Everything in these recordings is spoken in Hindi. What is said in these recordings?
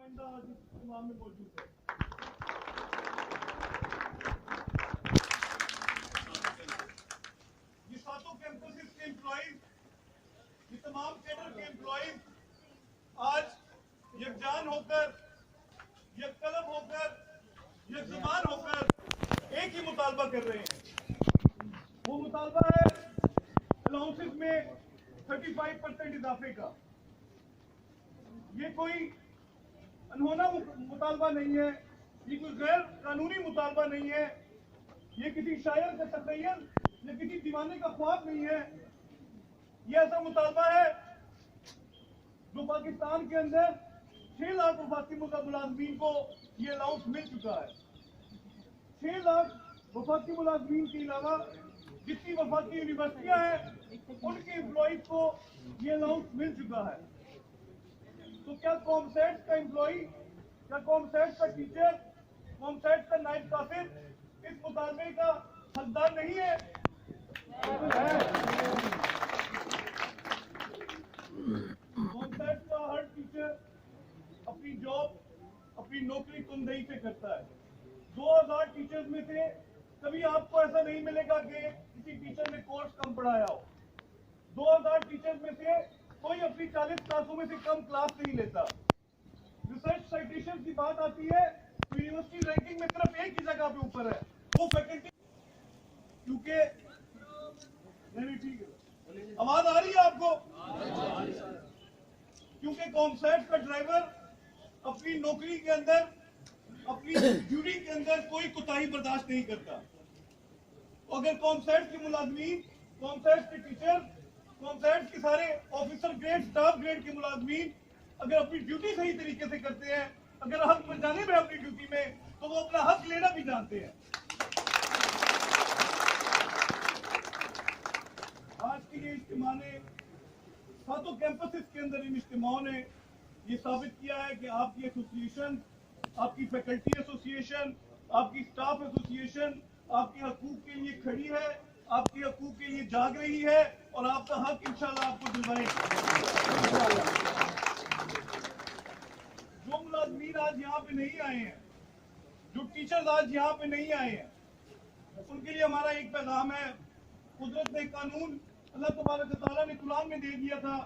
नुमाइंदा आज इस इज्तिमा में मौजूद है। ये सातों कैंपसेस के एम्प्लॉइज, ये तमाम कैडर के एम्प्लॉइज आज यकजान होकर, यककलम होकर, यकजुबान होकर एक ही मुतालबा कर रहे हैं। वो मुतालबा है अलाउंसेस में 35% इजाफे का। ये कोई अनहोना मुतालबा नहीं है, ये कोई गैर कानूनी मुतालबा नहीं है, ये किसी शायर का तखय्युल या किसी दीवाने का ख्वाब नहीं है। ये ऐसा मुतालबा है जो पाकिस्तान के अंदर 6 लाख वफाकी मुलाजमीन को ये अलाउंस मिल चुका है। 6 लाख वफाकी मुलाजमीन के अलावा जितनी वफाकी यूनिवर्सिटियां हैं उनके एम्प्लॉइज को ये अलाउंस मिल चुका है। तो क्या कॉमसेट का एम्प्लॉई, क्या कॉमसेट का टीचर, कॉमसेट का नायब कासिद इस मुतालबे का हकदार नहीं है? कॉमसेट का हर टीचर अपनी जॉब, अपनी नौकरी तुमदही से करता है। 2000 टीचर्स में से कभी आपको ऐसा नहीं मिलेगा कि किसी टीचर ने कोर्स कम पढ़ाया हो। 2000 टीचर्स में से कोई अपनी 40 क्लासों में से कम क्लास नहीं लेता। रिसर्च साइटेशन की बात आती है तो यूनिवर्सिटी रैंकिंग में सिर्फ एक ही जगह पे ऊपर है, वो फैकल्टी। क्योंकि नहीं, ठीक है, आवाज आ रही है आपको? क्योंकि कॉमसेट का ड्राइवर अपनी नौकरी के अंदर, अपनी ड्यूटी के अंदर कोई कोताही बर्दाश्त नहीं करता। तो अगर कॉमसेट के मुलाजमीन, कॉमसेट के टीचर, कॉमसेट के सारे ऑफिसर ग्रेड, स्टाफ ग्रेड के मुलाजमीन अगर अपनी ड्यूटी सही तरीके से करते हैं, अगर हक बचाने में अपनी ड्यूटी में, तो वो अपना हक लेना भी जानते हैं। आज की ये इज्तिमा ने, सातों कैंपसेस के अंदर इन इज्तिमाओं ने ये साबित किया है कि आपकी एसोसिएशन, आपकी फैकल्टी एसोसिएशन, आपकी स्टाफ एसोसिएशन आपके हकूक के लिए खड़ी है, आपके हकूक के लिए जाग रही है और आपका हक इंशाल्लाह आपको दिलवाएगी। जो मुलाजमीन आज यहाँ पे नहीं आए हैं, जो टीचर्स आज यहाँ पे नहीं आए हैं, उनके लिए हमारा एक पैगाम है। कुदरत ने कानून, अल्लाह तबारक व तआला ने कुरान में दे दिया था,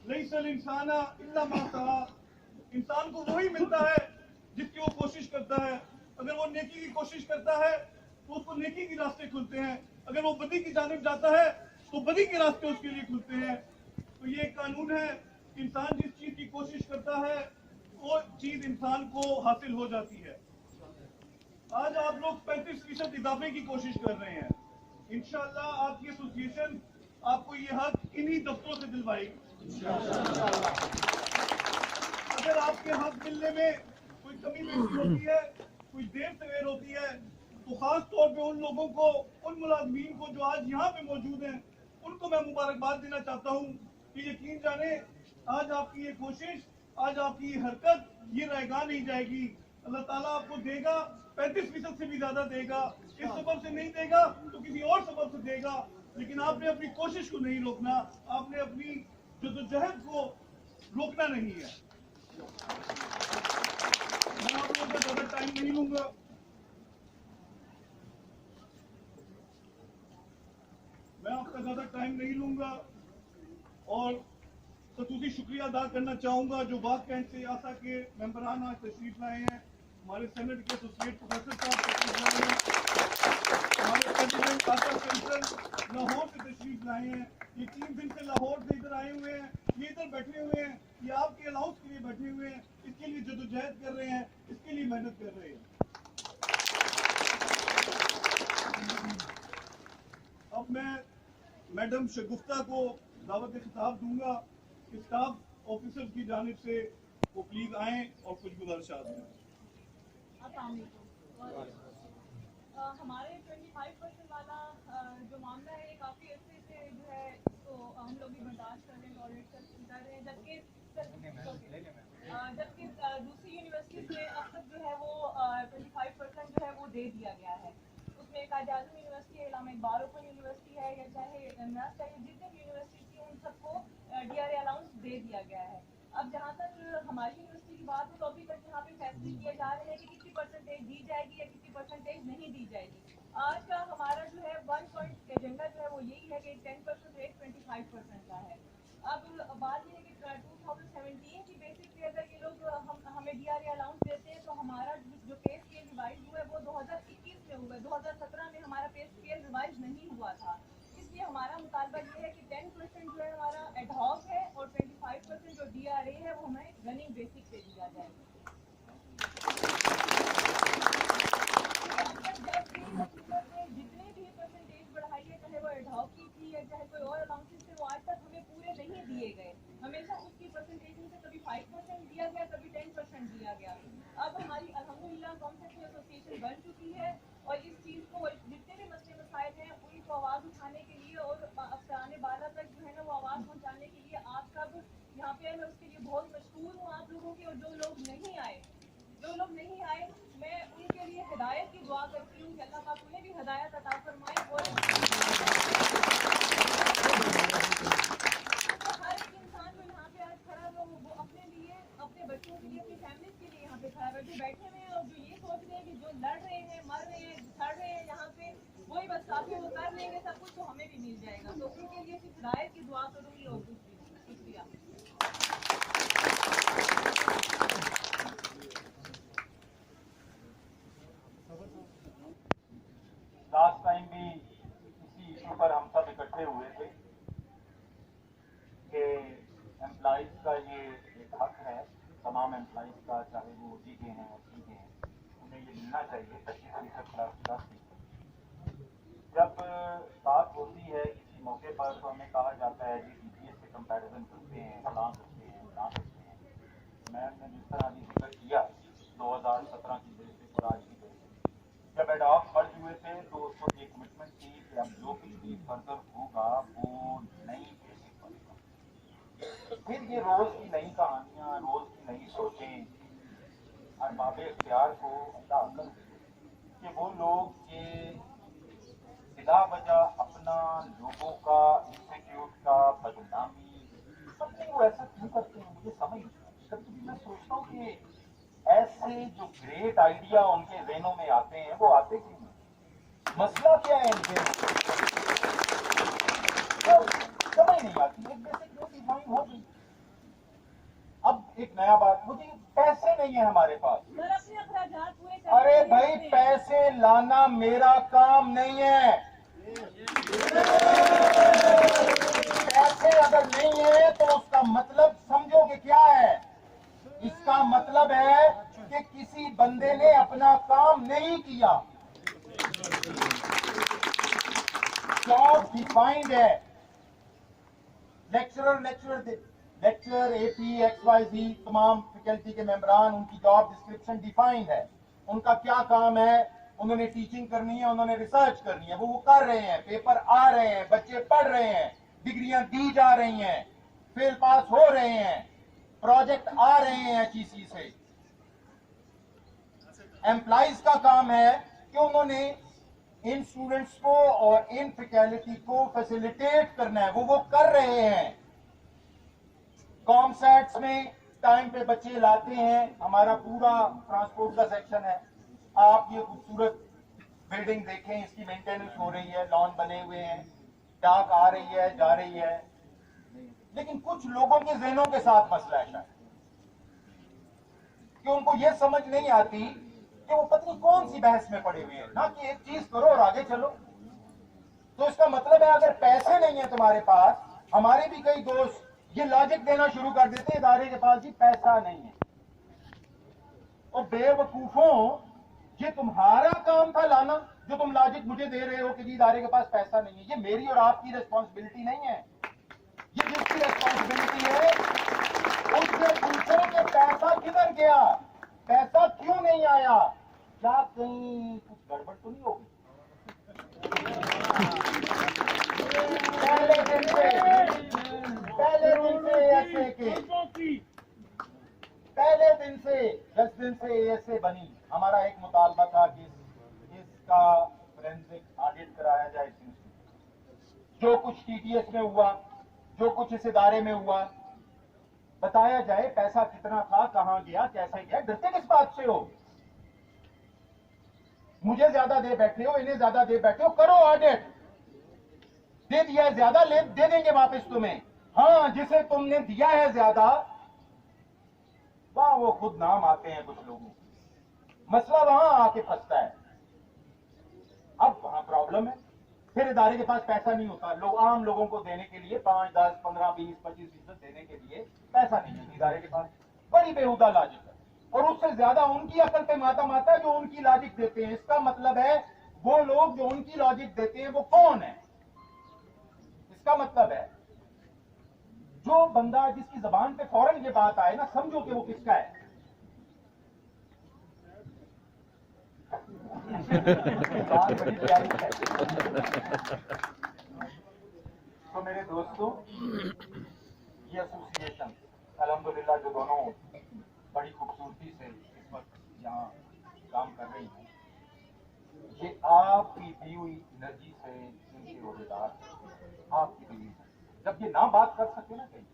लैसल इंसाना इल्ला मा सआ। इंसान को वही मिलता है जिसकी वो कोशिश करता है। अगर वो नेकी की कोशिश करता है तो उसको नेकी के रास्ते खुलते हैं, अगर वो बदी की जानिब जाता है तो बदी के रास्ते उसके लिए खुलते हैं। तो ये कानून है, इंसान जिस चीज की कोशिश करता है वो चीज इंसान को हासिल हो जाती है। आज आप लोग 35% इजाफे की कोशिश कर रहे हैं। इंशाअल्लाह आपकी एसोसिएशन आपको ये हक इन्हीं दफ्तरों से दिलवाएगी। अगर आपके हक मिलने में कोई कमी बेशी होती है, कोई देर सवेर होती है, तो खास तौर पे उन लोगों को, उन मुलाजमीन को जो आज यहाँ पे मौजूद हैं, उनको मैं मुबारकबाद देना चाहता हूँ कि यकीन जाने आज आपकी ये कोशिश, आज आपकी ये हरकत, ये रैगा नहीं जाएगी। अल्लाह ताला आपको देगा, 35% से भी ज्यादा देगा। इस सबब से नहीं देगा तो किसी और सबब से देगा, लेकिन आपने अपनी कोशिश को नहीं रोकना, आपने अपनी जद्दोजहद को रोकना नहीं है। मैं आप लोगों का ज्यादा टाइम नहीं लूंगा। मैं आपका ज्यादा टाइम नहीं लूंगा और खसूसी शुक्रिया अदा करना चाहूंगा जो बाग कैंट से आशा के मेंबरान आज तशरीफ लाए हैं, हमारे सेनेट के एसोसिएट प्रोफेसर साहब तशरीफ लाए हैं, हमारे प्रेसिडेंट आशा सेंट्रल लाहौर से तशरीफ लाए हैं। ये 3 दिन से लाहौर से इधर आए हुए हैं, ये इधर बैठे हुए हैं, ये आपके अलाउंस के लिए बैठे हुए हैं, इसके लिए जदोजहद कर रहे हैं, इसके लिए मेहनत कर रहे हैं। अब मैं मैडम शगुफ्ता को दावत खिताब दूंगा कि स्टाफ ऑफिसर की जानिब से वो प्लीज आए और कुछ गुजारिशात दें। हमारे 25% वाला जो मामला है, काफ़ी अच्छे से जो है इसको हम लोग भी बर्दाश्त कर रहे हैं, टॉलरेट कर रहे हैं, जबकि दूसरी यूनिवर्सिटीज़ में अब तक जो है वो 25% जो है वो दे दिया गया है। उसमें कायद आज़म यूनिवर्सिटी है, इलामा इकबाल ओपन यूनिवर्सिटी है, या चाहे जितने भी यूनिवर्सिटी हैं उन सबको DRA अलाउंस दे दिया गया है। अब जहाँ तक हमारी यूनिवर्सिटी की बात हो तो अभी तक यहाँ पे फैसले किए जा रहे हैं कि कितनी परसेंटेज दी जाएगी या कितनी परसेंटेज नहीं दी जाएगी। आज का हमारा जो है 1 पॉइंट एजेंडा जो है वो यही है कि 10% रेट 25% का है। अब बात ये है कि 2017 की बेसिस पे अगर ये लोग हमें DRA अलाउंस देते हैं तो हमारा जो पे स्केल रिवाइज हुआ है वो 2021 में हुआ है, 2017 में हमारा पे स्केल रिवाइज नहीं हुआ था। इसलिए हमारा मुतालबा ये है कि 10% जो है हमारा एडहॉक है और 25% जो DRA है वो हमें रनिंग बेसिक पे दिया जाए। जितने भी परसेंटेज बढ़ाई है, चाहे वो एडहॉक की थी या चाहे कोई और अलाउंसेस थे, वो आज तक हमें पूरे नहीं दिए गए। हमेशा उसकी परसेंटेज में से कभी 5% दिया गया, कभी 10% दिया गया। अब हमारी अल्हम्दुलिल्लाह कॉन्सेप्ट एसोसिएशन बन चुकी है और इस चीज़ को जितने भी मसले मसाइल हैं उनको आवाज़ उठाने के लिए और अफसरान बाला तक जो है ना वो आवाज़ पहुँचाने के लिए आप सब यहाँ पे मैं उसके लिए बहुत मशहूर हूँ आप लोगों की। और जो लोग नहीं आए मैं उनके लिए हिदायत की दुआ करती हूँ कि अल्लाह पाक उन्हें भी हिदायत अता फरमाए और हर एक इंसान जो यहाँ पे आज खड़ा है वो अपने लिए, अपने बच्चों के लिए, अपनी फैमिली के लिए यहाँ पे खड़ा है। जो बैठे हुए हैं और जो ये सोच रहे हैं कि जो लड़ रहे हैं, मर रहे हैं, झड़ रहे हैं यहाँ पे वही बस काफी, वो कर लेंगे सब कुछ तो हमें भी मिल जाएगा। तो उनके लिए सिर्फ हिदायत की दुआ करूँगी और कुछ भी नहीं। शुक्रिया। लास्ट टाइम भी इसी इशू पर हम सब इकट्ठे हुए थे कि एम्प्लॉइज का ये एक हक है, तमाम एम्प्लॉइज का, चाहे वो OG के हैं SC के हैं, उन्हें ये मिलना चाहिए 25% जब बात होती है किसी मौके पर तो हमें कहा जाता है कि TPS से कंपैरिजन करते हैं, फलां करते हैं, फलां करते हैं। मैंने जिस तरह अभी जिक्र किया 2017 की बेसिस और आज की बेसिस, जब एडॉक मर्ज हुए थे तो उसको ये कमिटमेंट थी कि अब जो कुछ भी फर्दर होगा वो नई बेसिस पर होगा। फिर ये रोज की नई कहानियां, रोज की नई सोचें, अरबाब इख्तियार को अल्लाह अक्ल दे कि वो लोग ये बिला वजह अपना लोगों का, इंस्टीट्यूट का बदनामी, सबको वो ऐसा क्यों करते हैं मुझे समझ नहीं आता। कभी मैं सोचता हूँ कि ऐसे जो ग्रेट आइडिया उनके ज़हनों में आते हैं वो आते क्यों नहीं, मसला क्या है इनके, समझ नहीं आती। एक बेसिक जो डिफाइन हो गई। अब एक नया बात, मुझे पैसे नहीं है हमारे पास। अरे भाई पैसे लाना मेरा काम नहीं है। पैसे अगर नहीं है तो उसका मतलब समझो कि क्या है। इसका मतलब है कि किसी बंदे ने अपना काम नहीं किया। जॉब डिफाइंड है, लेक्चरर AP XYZ तमाम फैकल्टी के मेंबरान, उनकी जॉब डिस्क्रिप्शन डिफाइंड है। उनका क्या काम है, उन्होंने टीचिंग करनी है, उन्होंने रिसर्च करनी है, वो कर रहे हैं, पेपर आ रहे हैं, बच्चे पढ़ रहे हैं, डिग्रियां दी जा रही हैं, फेल पास हो रहे हैं, प्रोजेक्ट आ रहे हैं HEC से। एम्प्लॉइज का काम है कि उन्होंने इन स्टूडेंट्स को और इन फैकल्टी को फैसिलिटेट करना है, वो कर रहे हैं। कॉमसेट्स में टाइम पे बच्चे लाते हैं, हमारा पूरा ट्रांसपोर्ट का सेक्शन है। आप ये खूबसूरत बिल्डिंग देखें, इसकी मेंटेनेंस हो रही है, लॉन बने हुए हैं, डाक आ रही है, जा रही है, लेकिन कुछ लोगों के ज़हनों के साथ मसला है शायद कि उनको ये समझ नहीं आती कि वो पत्नी कौन सी बहस में पड़े हुए हैं, ना कि एक चीज करो और आगे चलो। तो इसका मतलब है अगर पैसे नहीं है तुम्हारे पास, हमारे भी कई दोस्त ये लॉजिक देना शुरू कर देते हैं इदारे के पास जी पैसा नहीं है। और बेवकूफों, ये तुम्हारा काम था लाना, जो तुम लॉजिक मुझे दे रहे हो कि जी इदारे के पास पैसा नहीं है। ये मेरी और आपकी रिस्पॉन्सिबिलिटी नहीं है। ये जिसकी रिस्पॉन्सिबिलिटी है उससे पूछो कि पैसा किधर गया, पैसा क्यों नहीं आया, क्या कहीं कुछ गड़बड़ तो नहीं होगी। पहले दिन से दस दिन से ऐसे बनी। हमारा एक मुतालबा था कि इसका फोरेंसिक ऑडिट कराया जाए। जो कुछ TTS में हुआ, जो कुछ इस इदारे में हुआ, बताया जाए पैसा कितना था, कहां गया, कैसे गया। डरते किस बात से हो? मुझे ज्यादा दे बैठे हो, इन्हें ज्यादा दे बैठे हो, करो ऑडिट। दे दिया है ज्यादा, दे देंगे वापस तुम्हें। हाँ, जिसे तुमने दिया है ज्यादा, वहां वो खुद नाम आते हैं कुछ लोगों के। मसला वहां आके फंसता है। अब वहां प्रॉब्लम है। फिर इदारे के पास पैसा नहीं होता। लोग आम लोगों को देने के लिए 5, 10, 15, 20, 25% देने के लिए पैसा नहीं है इदारे के पास। बड़ी बेहुदा लॉजिक है। और उससे ज्यादा उनकी अकल पे माता है जो उनकी लॉजिक देते हैं। इसका मतलब है वो लोग जो उनकी लॉजिक देते हैं वो कौन है? इसका मतलब है जो बंदा जिसकी जबान पे फौरन ये बात आए ना, समझो कि वो किसका है। बात बड़ी प्यारी है। तो मेरे दोस्तों, ये एसोसिएशन अल्हम्दुलिल्लाह जो दोनों बड़ी खूबसूरती से इस वक्त यहाँ काम कर रही हैं, ये आपकी दी हुई एनर्जी से इनके ओहदेदार आपकी दी हुई। जब ये ना बात कर सके ना कहीं,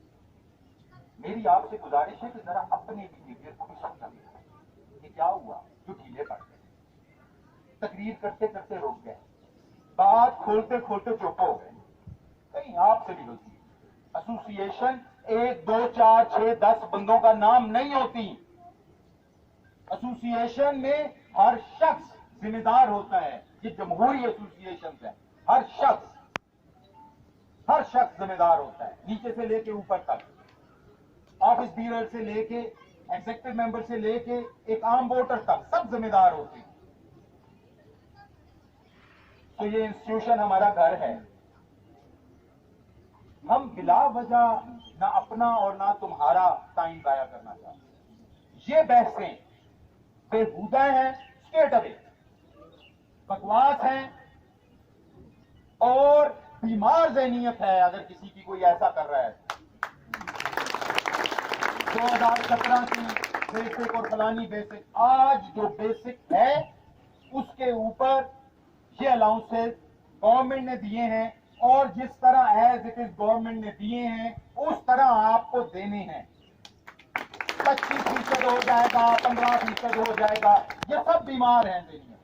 मेरी आपसे गुजारिश है कि जरा अपने बिहेवियर को भी समझा। ये क्या हुआ जो ढीले पड़ गए, तकरीर करते करते रुक गए, बात खोलते खोलते चुप हो गए। कहीं आपसे भी होती है। एसोसिएशन 1, 2, 4, 6, 10 बंदों का नाम नहीं होती। एसोसिएशन में हर शख्स जिम्मेदार होता है। ये जमहूरी एसोसिएशन है। हर शख्स जिम्मेदार होता है, नीचे से लेके ऊपर तक। ऑफिस बीरर से लेके एग्जीक्यूटिव मेंबर से लेके एक आम वोटर तक सब जिम्मेदार होते हैं। तो ये इंस्टीट्यूशन हमारा घर है। हम बिला वजह ना अपना और ना तुम्हारा टाइम जाया करना चाहते। ये बहसें बेहुदा हैं, स्ट्रेट अवे बकवास हैं और बीमार ज़हनियत है। अगर किसी की कोई ऐसा कर रहा है 2017 की बेसिक और फलानी बेसिक, आज जो बेसिक है उसके ऊपर ये अलाउंसेस गवर्नमेंट ने दिए हैं और जिस तरह एज इट इज गवर्नमेंट ने दिए हैं उस तरह आपको देने हैं। 25% हो जाएगा, 15% हो जाएगा, ये सब बीमार हैं देने।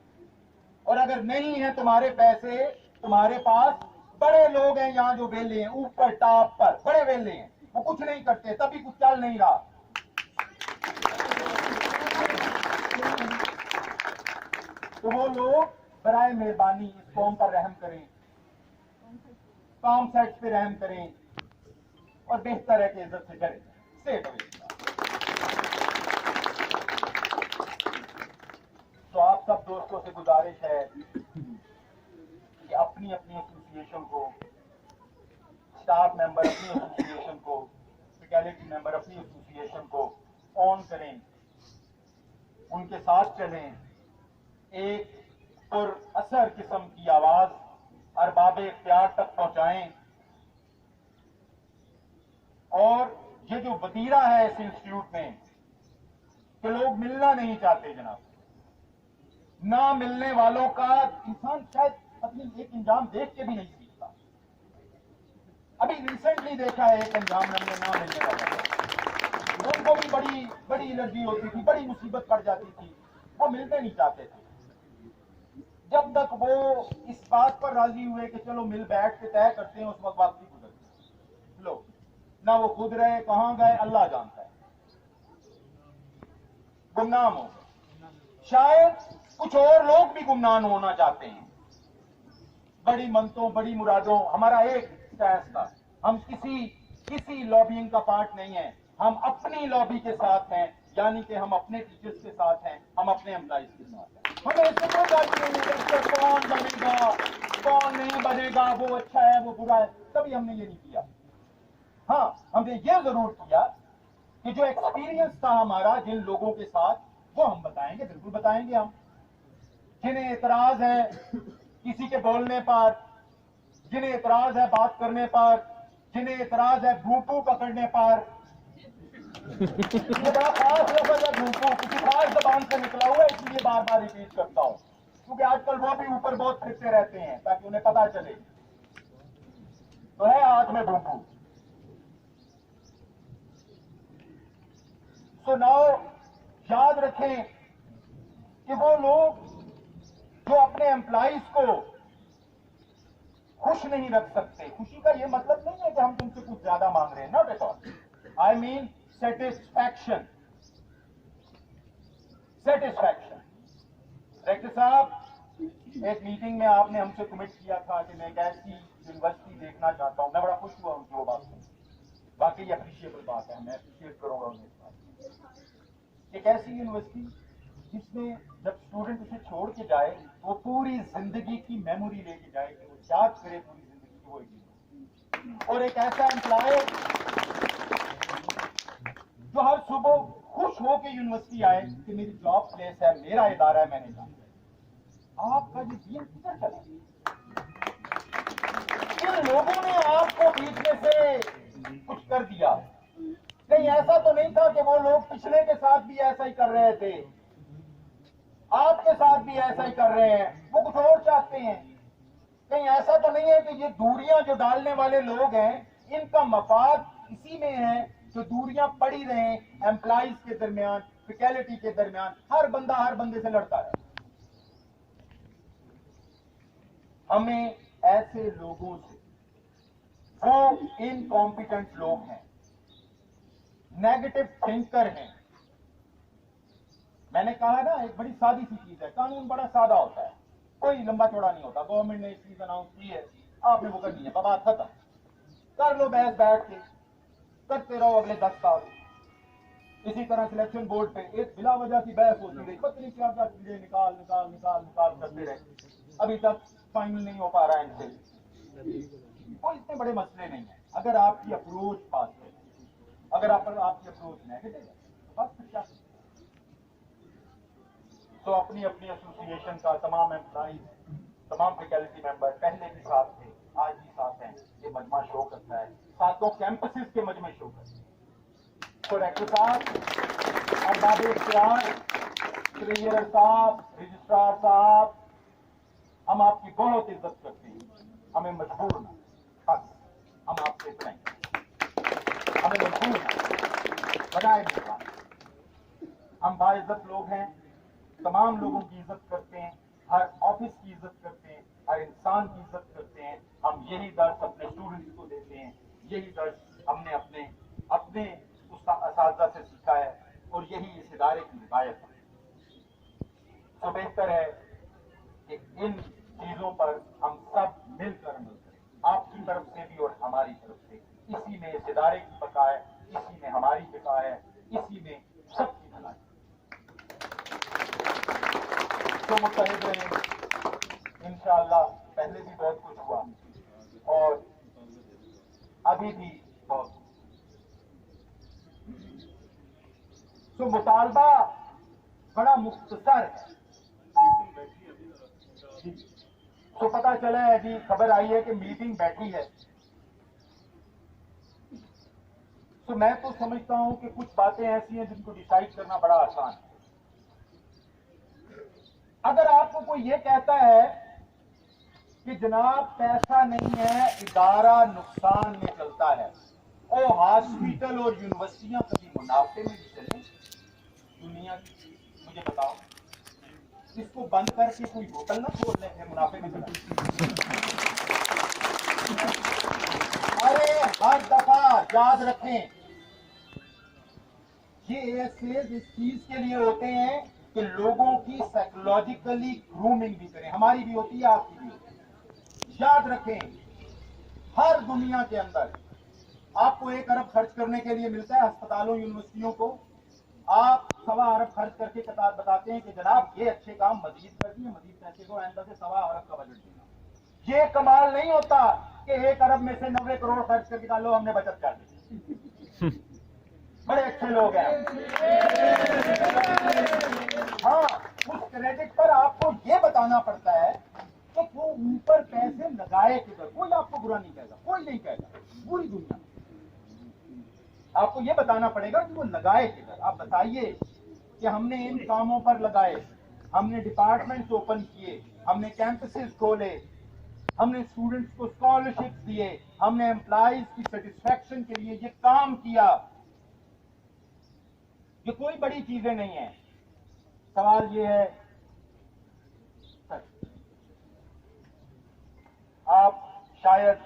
और अगर नहीं है तुम्हारे पैसे, तुम्हारे पास बड़े लोग हैं यहाँ जो वेले हैं, ऊपर टॉप पर बड़े वेले हैं, वो कुछ नहीं करते, तभी कुछ चल नहीं रहा। तो वो लोग बराए मेहरबानी इस कौम पर रहम करें, काम सेट्स पे रहम करें और बेहतर है कि इज्जत से करें। Set away. तो आप सब दोस्तों से गुजारिश है कि अपनी अपनी एसोसिएशन को, स्टाफ मेंबर अपनी एसोसिएशन को, फैकल्टी मेंबर अपनी एसोसिएशन को ऑन करें, उनके साथ चलें, एक और असर किस्म की आवाज अरबाबे इख्तियार तक पहुंचाएं। और ये जो वतीरा है इस इंस्टीट्यूट में कि लोग मिलना नहीं चाहते जनाब, ना मिलने वालों का इंसान शायद अपनी एक अंजाम देख के भी नहीं सीखता। अभी रिसेंटली देखा है एक अंजाम हमने ना मिलने वाला, उनको भी बड़ी एलर्जी होती थी, बड़ी मुसीबत पड़ जाती थी, वो मिलते नहीं चाहते थे। जब तक वो इस बात पर राजी हुए कि चलो मिल बैठ के तय करते हैं, उस वक्त वापसी गुजर गई। लो, ना वो खुद रहे, कहां गए अल्लाह जानता है, गुमनाम हो गए। शायद कुछ और लोग भी गुमनाम होना चाहते हैं। बड़ी मनतों, बड़ी मुरादों, हमारा एक स्टैंस था, हम किसी लॉबिंग का पार्ट नहीं है, हम अपनी लॉबी के साथ हैं, यानी कि हम अपने टीचर्स के साथ हैं, हम अपने एम्प्लॉइज के साथ हैं। हमें इससे कोई बात नहीं है कौन बनेगा कौन नहीं बनेगा, वो अच्छा है वो बुरा है, कभी हमने ये नहीं किया। हाँ, हमने ये जरूर किया कि जो एक्सपीरियंस था हमारा जिन लोगों के साथ, वो हम बताएंगे, बिल्कुल बताएंगे। हम जिन्हें एतराज है किसी के बोलने पर, जिन्हें एतराज है बात करने पर, जिन्हें एतराज है भूपू पकड़ने पर, ये बड़ा खास लफ्ज़ है भूपू, किसी खास जबान से निकला हुआ है, इसलिए बार बार रिपीट करता हूं, क्योंकि आजकल वो भी ऊपर बहुत फिरते रहते हैं ताकि उन्हें पता चले। तो है हाथ में भूपू। तो नाउ याद रखें कि वो लोग जो अपने एम्प्लॉइज को खुश नहीं रख सकते, खुशी का ये मतलब नहीं है कि हम तुमसे कुछ ज्यादा मांग रहे हैं, not at all, I mean satisfaction. Satisfaction. Director साहब, एक मीटिंग में आपने हमसे कमिट किया था कि मैं एक ऐसी यूनिवर्सिटी देखना चाहता हूं। मैं बड़ा खुश हुआ उनकी वो बात सुन, वाकई अप्रिशिएबल बात है, मैं अप्रिशिएट करूंगा उन्हें इस बात। एक ऐसी यूनिवर्सिटी जिसमें जब स्टूडेंट उसे छोड़ के जाए वो पूरी जिंदगी की मेमोरी लेके जाए कि वो याद करे पूरी जिंदगी की वो यूनिवर्सिटी। और एक ऐसा एम्प्लॉय जो हर सुबह खुश हो के यूनिवर्सिटी आए कि मेरी जॉब प्लेस है, मेरा इदारा है, मैंने जाना। आपका ये जीवन किधर चला? इन लोगों ने आपको बीच में से कुछ कर दिया। कहीं ऐसा तो नहीं था कि वो लोग पिछले के साथ भी ऐसा ही कर रहे थे, आपके साथ भी ऐसा ही कर रहे हैं, वो कुछ और चाहते हैं। कहीं ऐसा तो नहीं है कि ये दूरियां जो डालने वाले लोग हैं इनका मफाद इसी में है जो दूरियां पड़ी रहे एम्प्लॉइज के दरमियान, फैकल्टी के दरमियान, हर बंदा हर बंदे से लड़ता है। हमें ऐसे लोगों से, वो इनकॉम्पिटेंट लोग हैं, नेगेटिव थिंकर हैं। मैंने कहा ना, एक बड़ी सादी सी चीज है, कानून बड़ा सादा होता है, कोई लंबा चौड़ा नहीं होता। गवर्नमेंट ने एक चीज अनाउंस की है, आपने वो करनी है, बात खत्म। कर लो बहस बैठ के, करते रहो अगले 10 साल। इसी तरह सिलेक्शन बोर्ड पे एक बिला वजह की बहस होती रही, पता नहीं क्या क्या चीजें निकाल निकाल निकाल निकाल करते रहे, अभी तक फाइनल नहीं हो पा रहा है इनसे। कोई इतने बड़े मसले नहीं है अगर आपकी अप्रोच पास है। अगर आपकी अप्रोच नेगेटिव है बस फिर क्या। तो अपनी अपनी एसोसिएशन का तमाम एम्प्लॉइज, तमाम फैकल्टी मेंबर पहले भी साथ थे, आज भी साथ हैं। ये मजमा शो करता है, सातों कैंपसेस के मजमे शो करते हैं। तो डायरेक्टर साहब, अरबाब इख्तियार, ट्रेजरर साहब, रजिस्ट्रार साहब, हम आपकी बहुत इज्जत करते हैं। हमें मजबूर ना, बस हम आपसे इतना ही, हमें मजबूर ना बनाए नहीं। हम बाइज्जत लोग हैं, तमाम लोगों की इज्जत करते हैं, हर ऑफिस की इज्जत करते हैं, हर इंसान की इज्जत करते हैं। हम यही दर्स अपने स्टूडेंट्स को देते हैं, यही दर्स हमने अपने अपने उस्ताद से सीखा है और यही इस इदारे की हिदायत है। तो बेहतर है कि इन चीजों पर हम सब मिलकर अमल करें, आपकी तरफ से भी और हमारी तरफ से। इसी में इस इदारे की बका है, इसी में हमारी बका है, इसी में सबकी भलाई। तो मुत्तहिद रहे इंशाअल्लाह। पहले भी बहुत कुछ हुआ और अभी भी बहुत। तो मुतालबा बड़ा मुख्तसर है। तो पता चला है, अभी खबर आई है कि मीटिंग बैठी है। तो मैं तो समझता हूं कि कुछ बातें ऐसी हैं जिनको डिसाइड करना बड़ा आसान है। अगर आपको कोई ये कहता है कि जनाब पैसा नहीं है, इदारा नुकसान में चलता है, ओ हॉस्पिटल और यूनिवर्सिटियां कभी मुनाफे में भी चले दुनिया की, मुझे बताओ। इसको बंद करके कोई होटल ना खोल ले फिर मुनाफे में चला। अरे हर दफा याद रखें, ये एएसएस इस चीज के लिए होते हैं कि लोगों की साइकोलॉजिकली ग्रूमिंग भी करें। हमारी भी होती है, आपकी भी होती है। याद रखें, हर दुनिया के अंदर आपको 1 अरब खर्च करने के लिए मिलता है अस्पतालों यूनिवर्सिटियों को। आप 1.25 अरब खर्च करके बताते हैं कि जनाब ये अच्छे काम मजीद कर दिए, मजीद पैसे दो, आइंदा से 1.25 अरब का बजट देना। ये कमाल नहीं होता कि 1 अरब में से 90 करोड़ खर्च करके डालो, हमने बचत कर दी। बड़े अच्छे लोग हैं। हाँ, उस क्रेडिट पर आपको ये बताना पड़ता है कि वो ऊपर पैसे लगाए किधर। कोई आपको बुरा नहीं कहेगा, कोई नहीं कहेगा, पूरी दुनिया। आपको ये बताना पड़ेगा कि वो लगाए किधर। आप बताइए कि हमने इन कामों पर लगाए, हमने डिपार्टमेंट्स ओपन किए, हमने कैंपसेस खोले, हमने स्टूडेंट्स को स्कॉलरशिप दिए, हमने एम्प्लॉइज की सेटिस्फैक्शन के लिए ये काम किया। ये कोई बड़ी चीजें नहीं है। सवाल ये है, आप शायद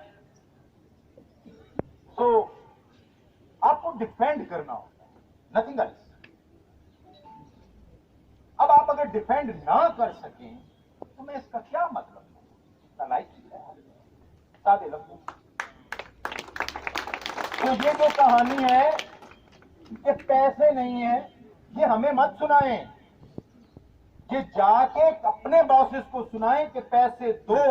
आपको डिफेंड करना होता है, नथिंग एल्स। अब आप अगर डिफेंड ना कर सकें तो मैं इसका क्या मतलब है? लाइक सादे लफ्ज़ों। तो ये जो कहानी है कि पैसे नहीं है, ये हमें मत सुनाएं, ये जाके अपने बॉसेस को सुनाएं कि पैसे दो।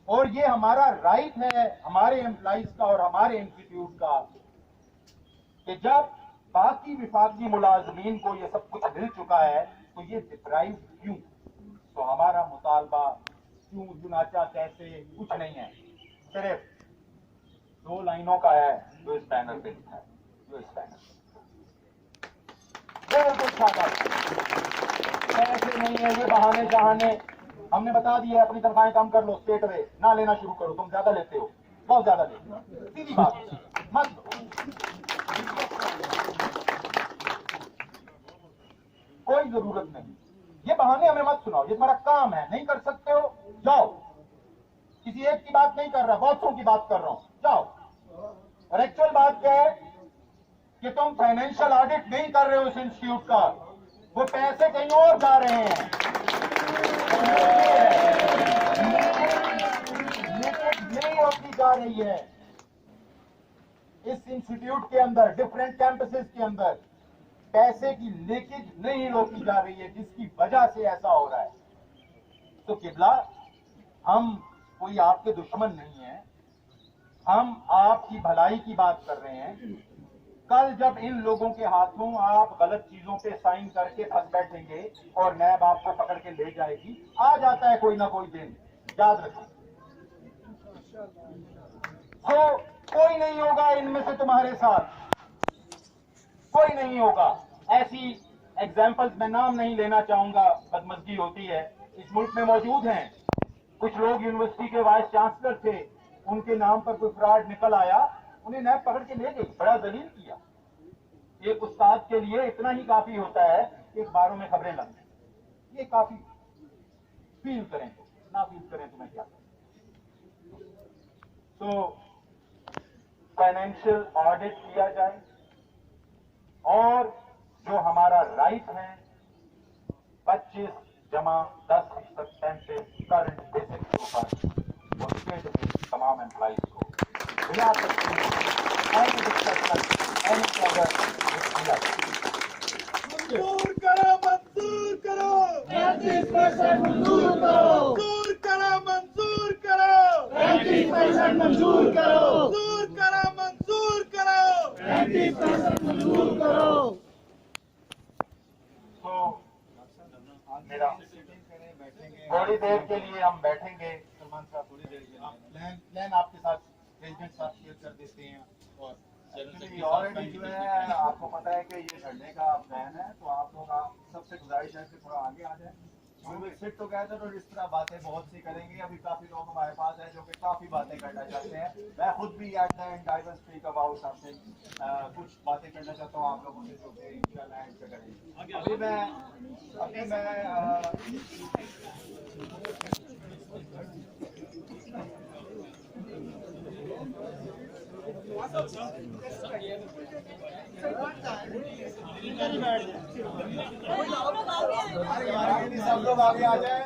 और ये हमारा राइट है, हमारे एम्प्लॉइज का और हमारे इंस्टीट्यूट का, कि जब बाकी विफाकी मुलाजमीन को ये सब कुछ मिल चुका है तो ये डिप्राइव क्यों? तो हमारा मुतालबा क्यों, जुनाचा कैसे, कुछ नहीं है, सिर्फ 2 लाइनों का है जो इस बैनर पे लिखा है, जो इस बैनर पैसे नहीं है, ये बहाने जहाने। हमने बता दिया अपनी तनख्वाहें कम कर लो, स्टेट वे ना लेना शुरू करो, तुम ज्यादा लेते हो, बहुत ज्यादा लेते हो, सीधी बात मत लो। कोई जरूरत नहीं, ये बहाने हमें मत सुनाओ, ये तुम्हारा काम है, नहीं कर सकते हो जाओ। किसी एक की बात नहीं कर रहा, बहुतों की बात कर रहा हूं, जाओ। और एक्चुअल बात क्या है कि तुम फाइनेंशियल ऑडिट नहीं कर रहे हो इस इंस्टीट्यूट का, वो पैसे कहीं और जा रहे हैं, नहीं होती जा रही है इस इंस्टीट्यूट के अंदर, डिफरेंट कैंपसेस के अंदर पैसे की लीकेज नहीं रोकी जा रही है, जिसकी वजह से ऐसा हो रहा है। तो किबला, हम कोई आपके दुश्मन नहीं है, हम आपकी भलाई की बात कर रहे हैं। कल जब इन लोगों के हाथों आप गलत चीजों पे साइन करके फंस बैठेंगे और नैब आपको पकड़ के ले जाएगी, आ जाता है कोई ना कोई दिन, याद रखें। तो कोई नहीं होगा इनमें से तुम्हारे साथ, कोई नहीं होगा। ऐसी एग्जाम्पल्स मैं नाम नहीं लेना चाहूंगा, बदमज़गी होती है, इस मुल्क में मौजूद हैं। कुछ लोग यूनिवर्सिटी के वाइस चांसलर थे, उनके नाम पर कोई फ्रॉड निकल आया, उन्हें नैब पकड़ के ले गई, बड़ा जलील किया। एक उस्ताद के लिए इतना ही काफी होता है कि अखबारों में खबरें लग जाए, ये काफी। फील करें तो, ना फील करें तो मैं क्या करूं। तो फाइनेंशियल ऑडिट किया जाए और जो हमारा राइट है 25 जमा 10% करंट बेसिक पर वो स्टेट में तमाम एम्प्लॉइज को बिना मंजूर करो, मंजूर करो, 35% मंजूर करो, मंजूर करो, मंजूर करो, 35% मंजूर करो, मंजूर करो, मंजूर करो, 35% मंजूर करो। तो मेरा थोड़ी देर के लिए हम बैठेंगे, सलमान साहब थोड़ी देर के लिए प्लान आपके साथ प्रेसिडेंट साहब शेयर कर देते हैं। और ऑलरेडी जो है आपको पता है कि ये धरने का प्लान है, तो आप लोग सबसे गुजारिश है कि थोड़ा आगे आ जाए। हम लोग सिट टुगेदर और इस तरह बातें बहुत सी करेंगे। अभी काफी लोग हमारे पास हैं जो कि काफी बातें करना चाहते हैं। मैं खुद भी at the and I will speak about something, कुछ बातें करना चाहता हूँ आप लोगों से जो कि इंशाल्लाह एंड पे करेंगे। अभी मैं सब लोग आगे आ जाए।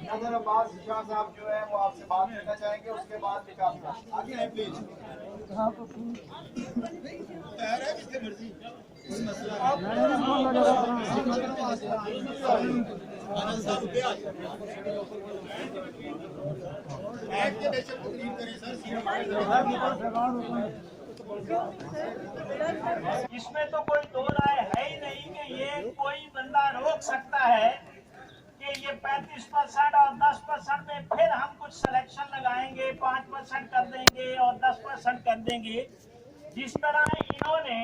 अगर अब्बास शाह साहब जो है वो आपसे बात करना चाहेंगे, उसके बाद भी काफी आगे है प्लीज। इसमें तो कोई दो राय है ही नहीं कि ये कोई बंदा रोक सकता है कि ये 35% और 10% में फिर हम कुछ सिलेक्शन लगाएंगे, 5% कर देंगे और 10% कर देंगे। जिस तरह इन्होंने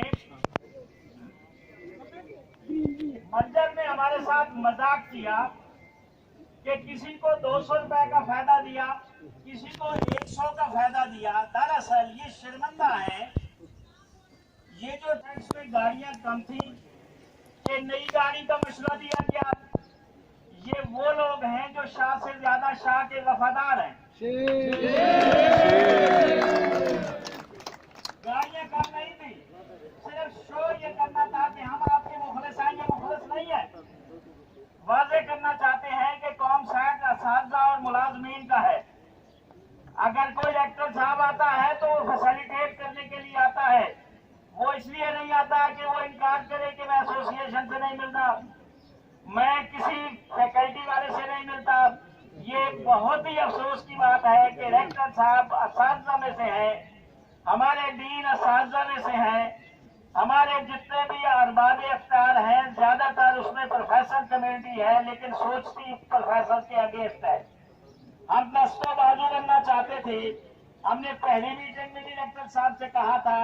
मंजर में हमारे साथ मजाक किया कि किसी को 200 रुपए का फायदा दिया, किसी को 100 का फायदा दिया। दरअसल ये शर्मिंदा है, ये जो टैक्स में गाड़ियां कम थी कि नई गाड़ी का मशवरा दिया गया। ये वो लोग हैं जो शाह से ज्यादा शाह के वफादार हैं। गाड़ियां कम नहीं थी, सिर्फ शो ये करना था कि हम आपके मुखलिस हैं। ये मुखलिस नहीं है। वाजे करना चाहते हैं कि कौम साठ असातिज़ा और मुलाजमीन का है। अगर कोई डायरेक्टर साहब आता है तो वो फैसिलिटेट करने के लिए आता है, वो इसलिए नहीं आता कि वो इनकार करे कि मैं एसोसिएशन से नहीं मिलता, मैं किसी फैकल्टी वाले से नहीं मिलता। ये बहुत ही अफसोस की बात है कि डायरेक्टर साहब असातिज़ा में से हैं, हमारे डीन असातिज़ा में से हैं, हमारे जितने भी अरबाब अख्तियार हैं ज्यादातर उसमें प्रोफेसर कम्युनिटी है, लेकिन सोचती प्रोफेसर के अगेंस्ट है। हम दस्तों बाजू बनना चाहते थे। हमने पहली मीटिंग में डायरेक्टर साहब से कहा था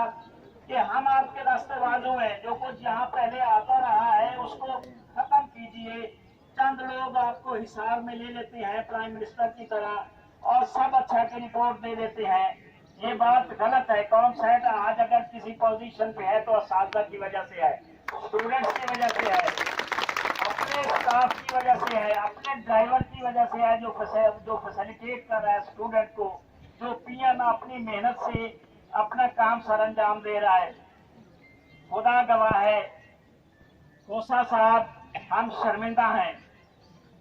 कि हम आपके दस्ते बाजू हैं, जो कुछ यहाँ पहले आता रहा है उसको खत्म कीजिए। चंद लोग आपको हिसार में ले लेते हैं प्राइम मिनिस्टर की तरह और सब अच्छा की रिपोर्ट दे देते हैं। ये बात गलत है। कौम सेट आज अगर किसी पोजीशन पे है तो असातिज़ा की वजह से है, स्टूडेंट्स की वजह से है, अपने स्टाफ की वजह से है, अपने ड्राइवर की वजह से है जो फैसिलिटेट कर रहा है स्टूडेंट को, जो पीएम अपनी मेहनत से अपना काम सरअंजाम दे रहा है। खुदा गवाह है खोसा साहब, हम शर्मिंदा हैं।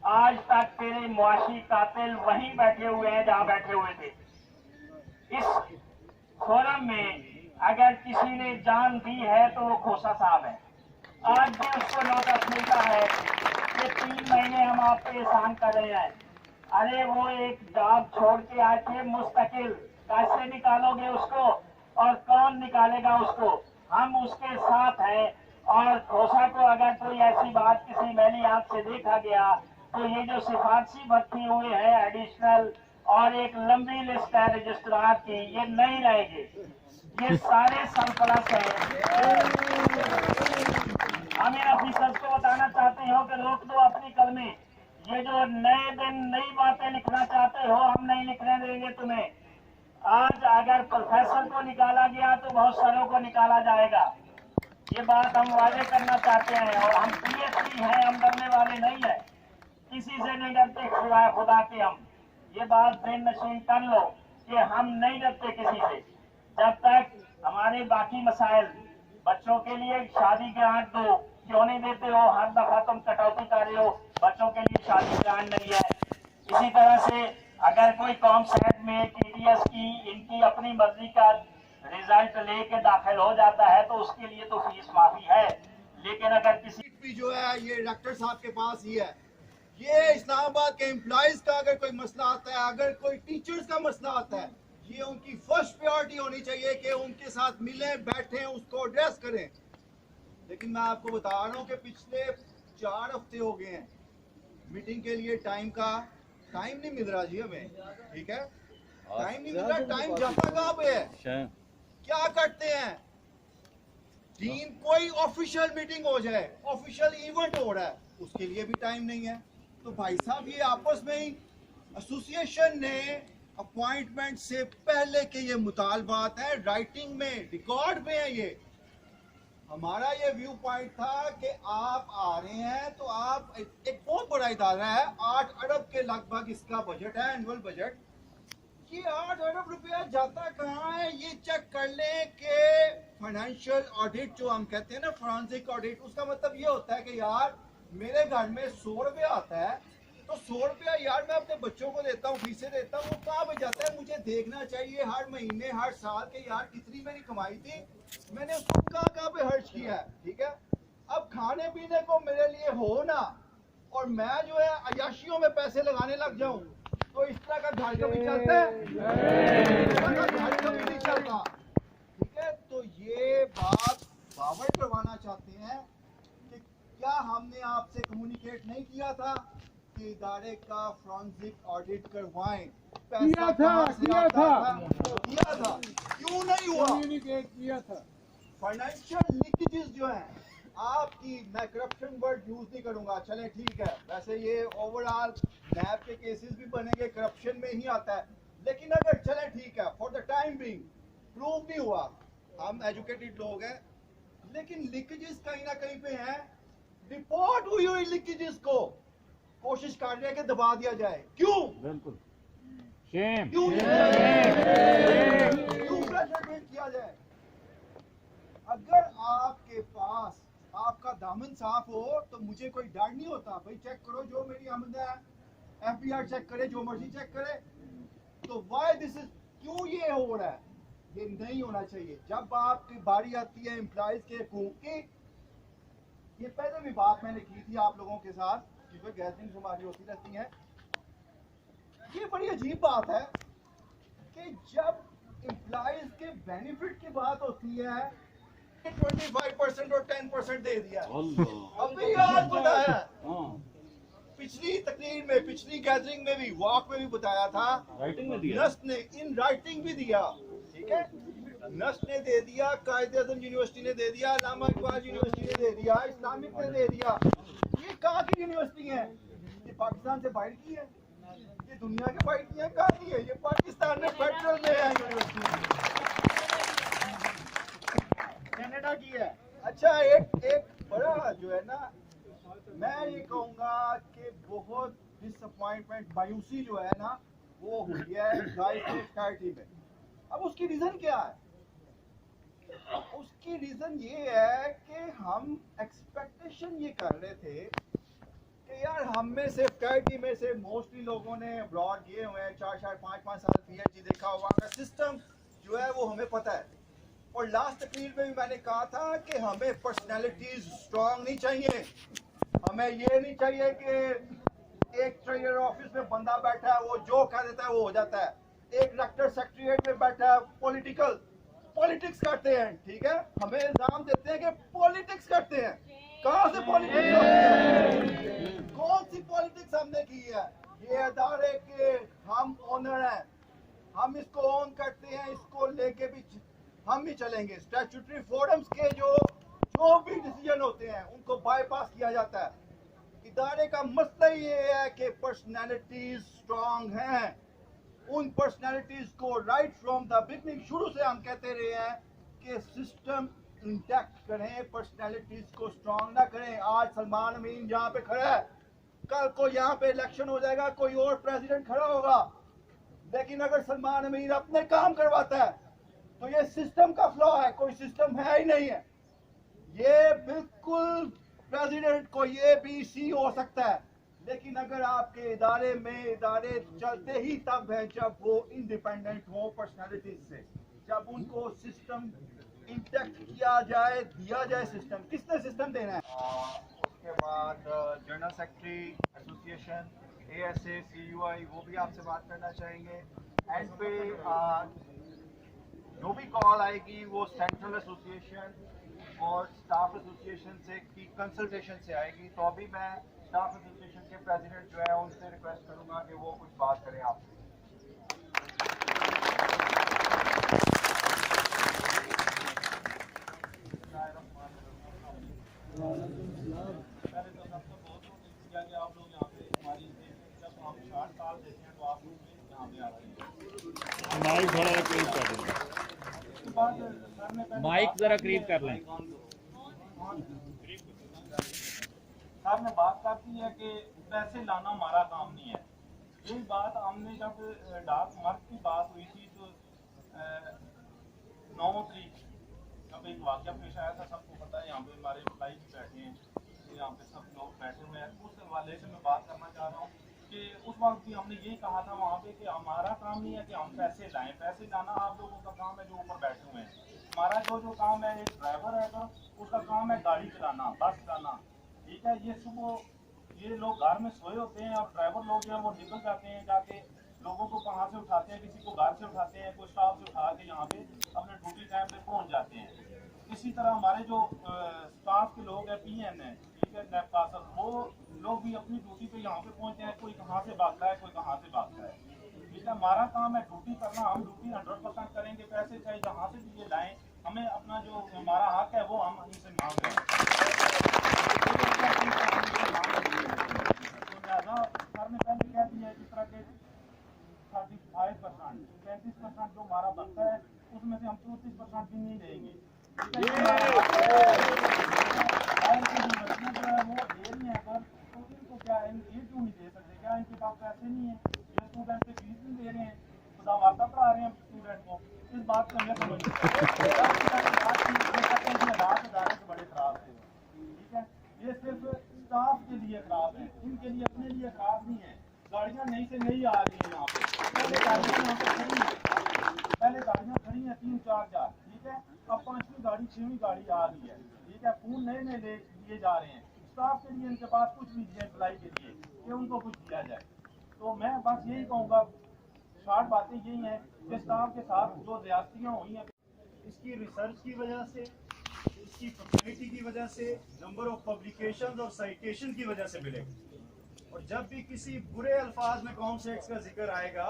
आज तक तेरे मुआशी कातिल वहीं बैठे हुए हैं जहां बैठे हुए थे। इस फोरम में अगर किसी ने जान दी है तो वो खोसा साहब है। आज भी उसको नोटिस मिलता है कि 3 महीने हम आप पे एहसान कर रहे हैं। अरे वो एक जॉब छोड़ के आए थे मुस्तकिल, कैसे निकालोगे उसको और कौन निकालेगा उसको? हम उसके साथ हैं। और खोसा को अगर कोई ऐसी बात किसी मैली आंख से देखा गया तो ये जो सिफारशी भर्ती हुए हैं एडिशनल और एक लंबी लिस्ट है रजिस्ट्रार की, ये नहीं रहेगी। ये सारे सरप्लस हैं। हम इन ऑफिसर्स को बताना चाहते हो कि रोक दो अपनी कलमें। ये जो नए दिन नई बातें लिखना चाहते हो हम नहीं लिखने देंगे तुम्हें। आज अगर प्रोफेसर को निकाला गया तो बहुत सारों को निकाला जाएगा। ये बात हम वादे करना चाहते हैं। और हम पीएचडी हैं, हम डरने वाले नहीं है, किसी से नहीं डरते सिवाय खुदा के। हम ये बात दिन नशीन कर लो कि हम नहीं डरते किसी से। जब तक हमारे बाकी मसाइल, बच्चों के लिए शादी ग्रांट दो, क्यों नहीं देते हो? हर दफा तुम कटौती कर रहे हो, बच्चों के लिए शादी ग्रांट नहीं है। इसी तरह से अगर कोई कॉम सेट में टीडीएस की इनकी अपनी मर्जी का रिजल्ट लेके दाखिल हो जाता है तो उसके लिए तो फीस माफी है, लेकिन अगर किसी भी जो है ये डॉक्टर साहब के पास ही है। ये इस्लामाबाद के एम्प्लॉइज का अगर कोई मसला आता है, अगर कोई टीचर्स का मसला आता है, ये उनकी फर्स्ट प्रायोरिटी होनी चाहिए कि उनके साथ मिलें, बैठें, उसको एड्रेस करें। लेकिन मैं आपको बता रहा हूँ कि पिछले 4 हफ्ते हो गए हैं मीटिंग के लिए टाइम नहीं मिल रहा जी हमें। ठीक है, टाइम नहीं मिल रहा। टाइम जाता कहाँ पे है? क्या करते हैं? डीन कोई ऑफिशियल मीटिंग हो जाए, ऑफिशियल इवेंट हो रहा है, उसके लिए भी टाइम नहीं है। तो भाई साहब ये आपस में ही एसोसिएशन ने अपॉइंटमेंट से पहले के ये मुतालबात है, राइटिंग में रिकॉर्ड में है। ये हमारा ये व्यू पॉइंट था कि आप आ रहे हैं तो आप एक बहुत बड़ा इदारा है, 8 अरब के लगभग इसका बजट है, एनुअल बजट। ये 8 अरब रुपया जाता कहाँ है? ये चेक कर लें कि फाइनेंशियल ऑडिट जो हम कहते हैं ना, फॉरेंसिक ऑडिट, उसका मतलब ये होता है कि यार मेरे घर में 100 रुपया आता है तो 100 रुपया यार मैं अपने बच्चों को देता हूँ, फीसें देता हूँ, वो कहाँ पे जाता है? मुझे देखना चाहिए हर महीने हर साल के यार कितनी मेरी कमाई थी, मैंने उसको कहाँ पे खर्च किया है। ठीक है, अब खाने पीने को मेरे लिए हो ना, और मैं जो है अयाशियों में पैसे लगाने लग जाऊं तो इस तरह का घर कभी चलता है? घर कभी नहीं चलता। ठीक है, तो ये बात बावर करवाना चाहते हैं कि क्या हमने आपसे कम्युनिकेट नहीं किया था कि इदारे का फॉरेंसिक ऑडिट करवाएं? पैसा कहाँ से आता था? किया था, क्यों नहीं हुआ? कम्युनिकेट किया था। फाइनेंशियल लीकेजेस जो हैं आपकी, मैं करप्शन वर्ड यूज नहीं करूंगा, चले ठीक है, वैसे ये ओवरऑल नैब के केसेस भी बनेंगे, करप्शन में ही आता है, लेकिन अगर चले ठीक है, for the time being prove नहीं हुआ, हम एजुकेटेड लोग हैं, लेकिन लीकेजेस कहीं ना कहीं पे हैं। रिपोर्ट हुई हुई लीकेजेस को कोशिश कर रहे हैं कि दबा दिया जाए। क्यों? बिल्कुल शेम क्यों प्रेशर किया जाए? अगर आपके पास आपका दामन साफ हो तो मुझे कोई डर नहीं होता। भाई चेक करो जो मेरी आमदन है, एफबीआर चेक करे, जो मर्जी चेक करे। तो व्हाई दिस इज, क्यों ये हो रहा है? ये नहीं होना चाहिए। जब आपकी बारी आती है एम्प्लॉइज के हकूक की, ये पहले भी बात मैंने की थी आप लोगों के साथ, क्योंकि गैदरिंग्स हमारी होती रहती हैं। ये बड़ी अजीब बात है कि जब एम्प्लॉइज के बेनिफिट की बात होती है 25% और 10% दे दिया। अभी आज बताया, पिछली तकरीर में, पिछली गैदरिंग में भी, वॉक में भी बताया था, राइटिंग में दिया, नस्ट ने इन राइटिंग भी दिया। ठीक है, नस्ट ने दे दिया, कायदे-ए-आज़म यूनिवर्सिटी ने दे दिया, अल्लामा इकबाल यूनिवर्सिटी ने दे दिया, इस्लामिक ने दे दिया। ये कहाँ की यूनिवर्सिटी है? ये पाकिस्तान से बाहर की है? ये दुनिया के बाहर की है? कहाँ की है? ये पाकिस्तान में फेडरल में है यूनिवर्सिटी, कनाडा की है। अच्छा, एक बड़ा जो है ना, मैं ये कहूँगा कि बहुत डिसअपॉइंटमेंट, मायूसी जो है ना, वो हुई है गाइड में। अब उसकी रीजन क्या है? उसकी रीजन ये है कि हम एक्सपेक्टेशन ये कर रहे थे कि यार हम में से फैकल्टी में से मोस्टली लोगों ने अब्रॉड किए हुए हैं, 4-5 साल पीएचडी देखा हुआ का सिस्टम जो है वो हमें पता है। और लास्ट तकरीर में भी मैंने कहा था कि हमें पर्सनैलिटीज स्ट्रांग नहीं चाहिए। हमें ये नहीं चाहिए कि एक ट्रेजर ऑफिस में बंदा बैठा है, वो जो कह देता है वो हो जाता है। एक डायरेक्टर सेक्रेटरीट में बैठा है, पॉलिटिक्स करते हैं। ठीक है, हमें इल्जाम देते हैं कि पॉलिटिक्स करते हैं। कहाँ से पॉलिटिक्स होती है? कौन सी पॉलिटिक्स हमने की है? ये अदारे के हम ओनर हैं, हम इसको ऑन करते हैं, इसको लेके भी हम ही चलेंगे। स्टैट्यूटरी फोरम्स के जो भी डिसीजन होते हैं उनको बाईपास किया जाता है। इदारे का मसला ये है कि पर्सनैलिटीज स्ट्रांग हैं। उन पर्सनैलिटीज को राइट फ्रॉम द बिगनिंग, शुरू से हम कहते रहे हैं कि सिस्टम इंटैक्ट करें, पर्सनैलिटीज को स्ट्रांग ना करें। आज सलमान अमीन यहाँ पे खड़ा है, कल को यहाँ पे इलेक्शन हो जाएगा, कोई और प्रेसिडेंट खड़ा होगा, लेकिन अगर सलमान अमीन अपने काम करवाता है तो ये सिस्टम का फ्लॉ है, कोई सिस्टम है ही नहीं है। ये बिल्कुल प्रेसिडेंट को ये भी सी हो सकता है, लेकिन अगर आपके इदारे चलते ही तब है जब वो इंडिपेंडेंट हो पर्सनालिटीज से, जब उनको सिस्टम इंटैक्ट किया जाए, दिया जाए सिस्टम। किसने सिस्टम देना है? उसके बाद general secretary association, ASA, CUI, वो भी आपसे बात करना चाहेंगे। एंड पे जो भी कॉल आएगी वो सेंट्रल एसोसिएशन और स्टाफ एसोसिएशन से की कंसल्टेशन से आएगी। तो अभी मैं स्टाफ एसोसिएशन के प्रेसिडेंट जो है उनसे रिक्वेस्ट करूंगा कि वो कुछ बात करें आपसे। पहले तो सबको बहुत शुक्रिया कि आप लोग यहाँ पे हमारी जब हम 60 साल देते हैं तो आप लोग यहाँ पे आते हैं। माइक थोड़ा करीब कर दें, उसके बाद सर ने माइक जरा करीब कर लें। सर ने बात कर दी है कि पैसे लाना हमारा काम नहीं है। यही बात हमने जब डाक मर्द की बात हुई थी तो 9 तारीख जब एक वाक़या पेश आया था, सबको पता है, यहाँ पे हमारे एम्प्लॉई भी बैठे हैं, यहाँ पे सब लोग बैठे हुए हैं। उस हवाले से मैं बात करना चाह रहा हूँ कि उस वक्त भी हमने यही कहा था वहाँ पे कि हमारा काम नहीं है कि हम पैसे लाएं, पैसे लाना आप लोगों का काम है जो ऊपर बैठे हुए हैं। हमारा जो काम है, एक ड्राइवर है तो उसका काम है गाड़ी चलाना, बस चलाना। ठीक है, ये सुबह ये लोग घर में सोए होते हैं और ड्राइवर लोग जो है वो निकल जाते हैं, जाके लोगों को कहाँ से उठाते हैं, किसी को घर से उठाते हैं, कोई स्टाफ से उठा के यहाँ पे अपने ड्यूटी टाइम पे पहुँच जाते हैं। इसी तरह हमारे जो स्टाफ के लोग हैं, PN है, ठीक है, नैपकासर, वो लोग भी अपनी ड्यूटी पे यहाँ पे पहुँचते हैं। कोई कहाँ से भागता है, कोई कहाँ से भागता है। ठीक है, हमारा काम है ड्यूटी करना, हम ड्यूटी 100% करेंगे। पैसे चाहे जहाँ से भी ये लाएँ, हमें अपना जो हमारा हक है वो हम इनसे मांग रहे हैं। तो लिहाजा सर ने पहले कह दिया है जिस तरह के 35% जो हमारा बनता है उसमें से हम 34% भी नहीं देंगे। वो क्या है, ये क्यों नहीं दे सकते? क्या इनके पास पैसे नहीं है? ये स्टूडेंट से फीस नहीं दे रहे हैं, खुदा माता पढ़ा रहे हैं स्टूडेंट को। इस बात को हमें समझ हालात बड़े खराब थे, ठीक है। ये सिर्फ स्टाफ के लिए खराब है, इनके लिए अपने लिए खराब नहीं है। गाड़ियाँ नई से नई आ रही हैं यहाँ पे, पहले गाड़ियाँ यहाँ पे खड़ी हैं, पहले गाड़ियाँ खड़ी हैं 3-4, ठीक है। अब 5वीं गाड़ी 6वीं गाड़ी आ रही है, ठीक है। फोन नए नए लिए जा रहे हैं। स्टाफ के लिए इनके पास कुछ नहीं है अप्लाई के लिए कि उनको कुछ दिया जाए। तो मैं बस यही कहूँगा, शॉर्ट बातें यही हैं कि स्टाफ के साथ जो ज्यादतियाँ हुई हैं, इसकी रिसर्च की वजह से, इसकी फैसिलिटी की वजह से, नंबर ऑफ पब्लिकेशंस और साइटेशन की वजह से मिलेगी। और जब भी किसी बुरे अल्फाज में कौन से एक्ट का जिक्र आएगा,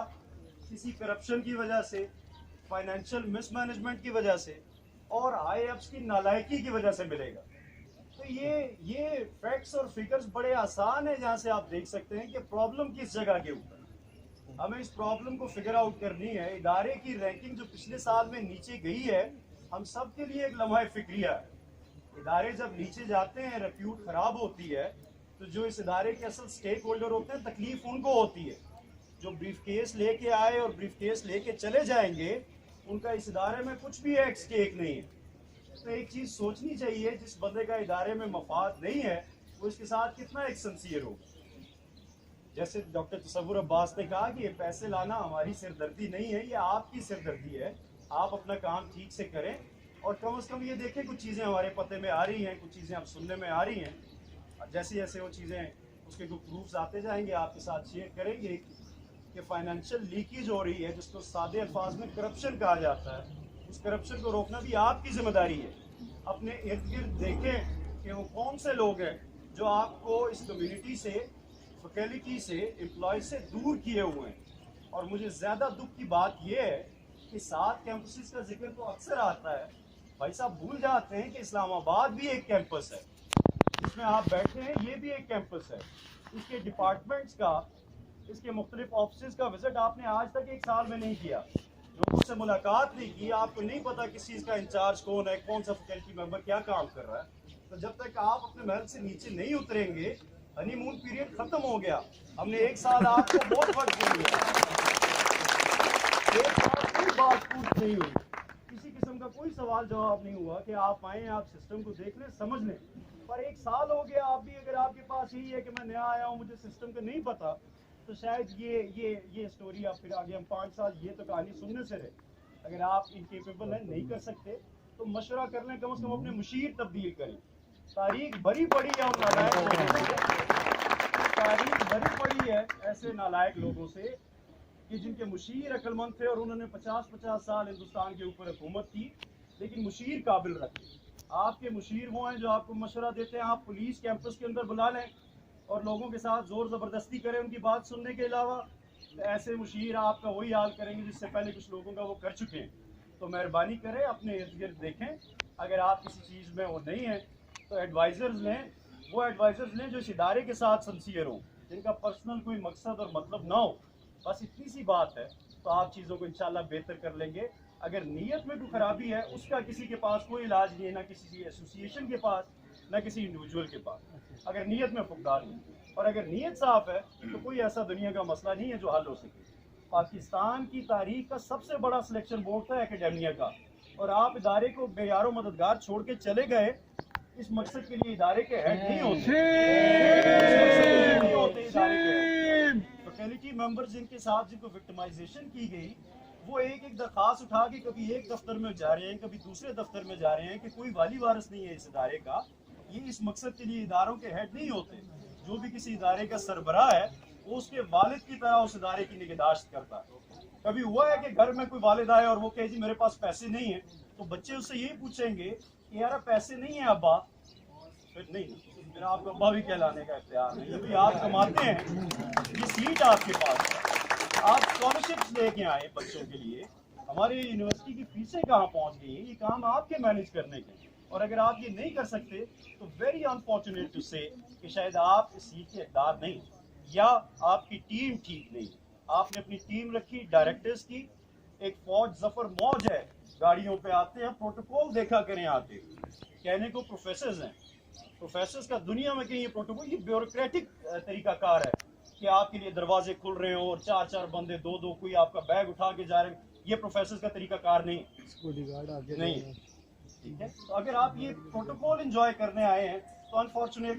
किसी करप्शन की वजह से, फाइनेंशियल मिसमैनेजमेंट की वजह से और हाई अप्स की नालायकी की वजह से मिलेगा। तो ये फैक्ट्स और फिगर्स बड़े आसान है, जहाँ से आप देख सकते हैं कि प्रॉब्लम किस जगह के ऊपर। हमें इस प्रॉब्लम को फिगर आउट करनी है। इदारे की रैंकिंग जो पिछले साल में नीचे गई है, हम सब के लिए एक लम्हा फिक्रिया है। इदारे जब नीचे जाते हैं, रेप्यूट खराब होती है, तो जो इस इदारे के असल स्टेक होल्डर होते हैं, तकलीफ उनको होती है। जो ब्रीफ केस लेके आए और ब्रीफ केस लेके चले जाएंगे, उनका इस इदारे में कुछ भी एक स्टेक नहीं है। तो एक चीज सोचनी चाहिए, जिस बंदे का इदारे में मफाद नहीं है, वो इसके साथ कितना एक सिंसियर हो। जैसे डॉक्टर तसव्वुर अब्बास ने कहा कि ये पैसे लाना हमारी सिरदर्दी नहीं है, ये आपकी सिरदर्दी है। आप अपना काम ठीक से करें और कम से कम ये देखें कुछ चीज़ें हमारे पते में आ रही हैं, कुछ चीज़ें अब सुनने में आ रही हैं। और जैसे जैसे वो चीज़ें, उसके कुछ प्रूफ्स आते जाएंगे, आपके साथ शेयर करेंगे कि फाइनेंशियल लीकेज हो रही है, जिसको सादे अल्फाज में करप्शन कहा जाता है। उस करप्शन को रोकना भी आपकी जिम्मेदारी है। अपने इर्द गिर्द देखें कि वो कौन से लोग हैं जो आपको इस कम्युनिटी से, फैकल्टी से, एम्प्लॉय से दूर किए हुए हैं। और मुझे ज़्यादा दुख की बात यह है कि 7 कैंपसेस का जिक्र तो अक्सर आता है, भाई साहब भूल जाते हैं कि इस्लामाबाद भी एक कैंपस है, जिसमें आप बैठे हैं, ये भी एक कैंपस है। इसके डिपार्टमेंट्स का, इसके मुख्तलिफ ऑफिस का विजिट आपने आज तक 1 साल में नहीं किया, लोगों से मुलाकात नहीं की, आपको नहीं पता किस चीज़ का इंचार्ज कौन है, कौन सा फैकल्टी मेंबर क्या काम कर रहा है। तो जब तक आप अपने महल से नीचे नहीं उतरेंगे, हनीमून पीरियड खत्म हो गया। हमने 1 साल आपको बहुत वक्त दिया, 1 साल कोई बात पूछ नहीं हुई, किसी किस्म का कोई सवाल जवाब नहीं हुआ कि आप आए, आप सिस्टम को देख लें, समझ लें। पर 1 साल हो गया, आप भी अगर आपके पास यही है कि मैं नया आया हूँ, मुझे सिस्टम का नहीं पता, तो शायद ये स्टोरी आप फिर आगे हम 5 साल ये तो कहानी सुनने से रहे। अगर आप इनकेपेबल हैं, नहीं कर सकते, तो मशवरा कर लें, कम से कम अपने मुशीर तब्दील करें। तारीख भरी पड़ी है उन नालायक लोगों से, तारीख भरी पड़ी है ऐसे नालायक लोगों से कि जिनके मुशीर अक्लमंद थे और उन्होंने 50-50 साल हिंदुस्तान के ऊपर हुकूमत की, लेकिन मुशीर काबिल रखे। आपके मुशीर वो हैं जो आपको मशवरा देते हैं। आप पुलिस कैंपस के अंदर बुला लें और लोगों के साथ जोर ज़बरदस्ती करें उनकी बात सुनने के अलावा, तो ऐसे मुशीर आपका वही हाल करेंगे जिससे पहले कुछ लोगों का वो कर चुके हैं। तो मेहरबानी करें, अपने इर्द गिर्द देखें। अगर आप किसी चीज़ में वो नहीं हैं, तो एडवाइज़र्स लें, वो एडवाइज़र्स लें जो इस इदारे के साथ सिंसियर हों, जिनका पर्सनल कोई मकसद और मतलब ना हो। बस इतनी सी बात है, तो आप चीज़ों को इंशाल्लाह बेहतर कर लेंगे। अगर नीयत में कोई खराबी है, उसका किसी के पास कोई इलाज नहीं है, ना किसी एसोसिएशन के पास, ना किसी इंडिविजुअल के पास, अगर नीयत में फुकदार नहीं। और अगर नीयत साफ है, तो कोई ऐसा दुनिया का मसला नहीं है जो हल हो सके। पाकिस्तान की तारीख का सबसे बड़ा सिलेक्शन बोर्ड था एकेडमिया का, और आप इदारे को बेयारो मददगार छोड़ के चले गए। इस मकसद के लिए इदारे के हेड नहीं होते, फैकल्टी मेंबर्स जिनके साथ जिनको विक्टिमाइजेशन की गई, वो एक एक दरखास्त उठा के कभी एक दफ्तर में जा रहे हैं, कभी दूसरे दफ्तर में जा रहे हैं कि कोई वाली वारिस नहीं है इस इदारे का। ये इस मकसद के लिए इदारों के हेड नहीं होते। जो भी किसी इदारे का सरबराह है, वो उसके वालिद की तरह उस इदारे की निगहदाश्त करता है। कभी हुआ है कि घर में कोई वालिद आए और वो कहे जी मेरे पास पैसे नहीं है, तो बच्चे उससे यही पूछेंगे कि यार पैसे नहीं है अब्बा, फिर नहीं, फिर आपको अब्बा भी कहलाने का इख्तियार नहीं, क्योंकि आप कमाते हैं, ये सीट आपके पास है, आप स्कॉलरशिप्स लेके आए बच्चों के लिए। हमारी यूनिवर्सिटी की फीसें कहाँ पहुँच गई हैं, ये काम आपके मैनेज करने के। और अगर आप ये नहीं कर सकते, तो वेरी अनफॉर्चुनेट टू से कि शायद आप इस सीट के हकदार नहीं, या आपकी टीम ठीक नहीं। आपने अपनी टीम रखी डायरेक्टर्स की, एक फौज जफर मौज है गाड़ियों पे आते हैं, प्रोटोकॉल देखा करें आते। कहने को प्रोफेसर्स हैं, प्रोफेसर्स का दुनिया में कहीं ये प्रोटोकॉल, ये ब्यूरोक्रेटिक तरीकाकार है कि आपके लिए दरवाजे खुल रहे हो और 4-4 बंदे 2-2 कोई आपका बैग उठा के जा रहे हैं। ये प्रोफेसर्स का तरीकाकार नहीं नहीं, ठीक है। तो अगर आप ये प्रोटोकॉल एंजॉय करने आए हैं तो अनफॉर्चुनेटली